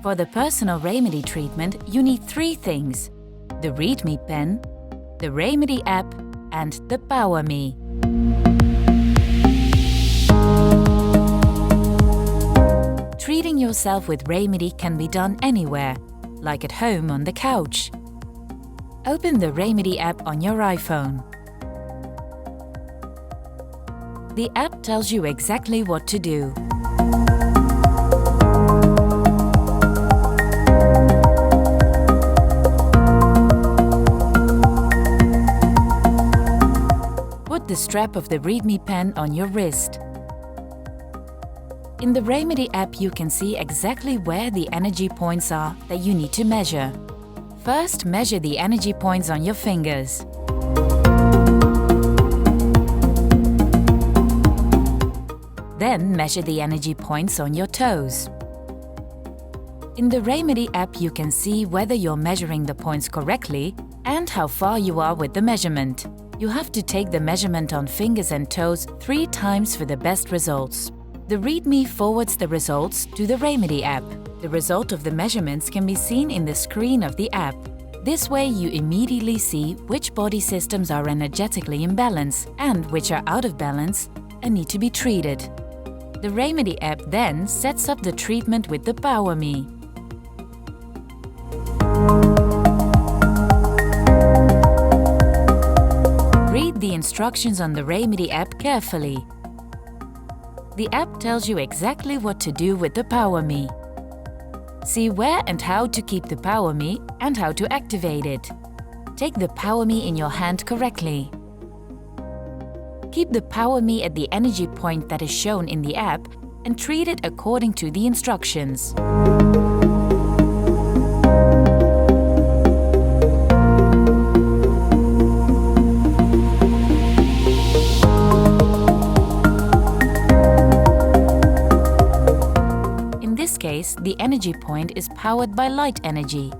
For the personal Raymedy treatment, you need 3 things: the ReadMe pen, the Raymedy app, and the PowerMe. Treating yourself with Raymedy can be done anywhere, like at home on the couch. Open the Raymedy app on your iPhone. The app tells you exactly what to do. Put the strap of the ReadMe pen on your wrist. In the Raymedy app, you can see exactly where the energy points are that you need to measure. First, measure the energy points on your fingers. Then, measure the energy points on your toes. In the Raymedy app, you can see whether you're measuring the points correctly and how far you are with the measurement. You have to take the measurement on fingers and toes 3 times for the best results. The ReadMe forwards the results to the Raymedy app. The result of the measurements can be seen in the screen of the app. This way you immediately see which body systems are energetically in balance and which are out of balance and need to be treated. The Raymedy app then sets up the treatment with the PowerMe. Read the instructions on the Raymedy app carefully. The app tells you exactly what to do with the PowerMe. See where and how to keep the PowerMe and how to activate it. Take the PowerMe in your hand correctly. Keep the PowerMe at the energy point that is shown in the app and treat it according to the instructions. In this case, the energy point is powered by light energy.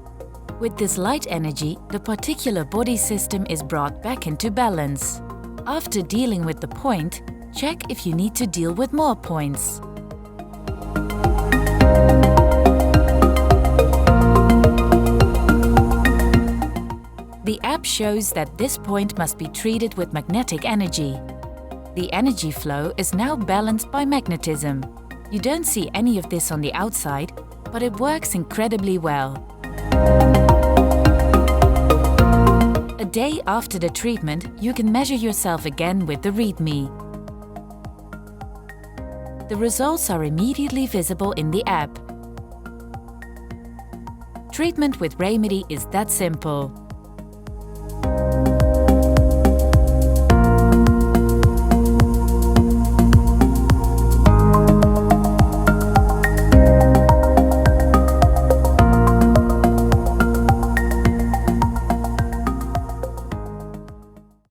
With this light energy, the particular body system is brought back into balance. After dealing with the point, check if you need to deal with more points. The app shows that this point must be treated with magnetic energy. The energy flow is now balanced by magnetism. You don't see any of this on the outside, but it works incredibly well. A day after the treatment, you can measure yourself again with the ReadMe. The results are immediately visible in the app. Treatment with Raymedy is that simple.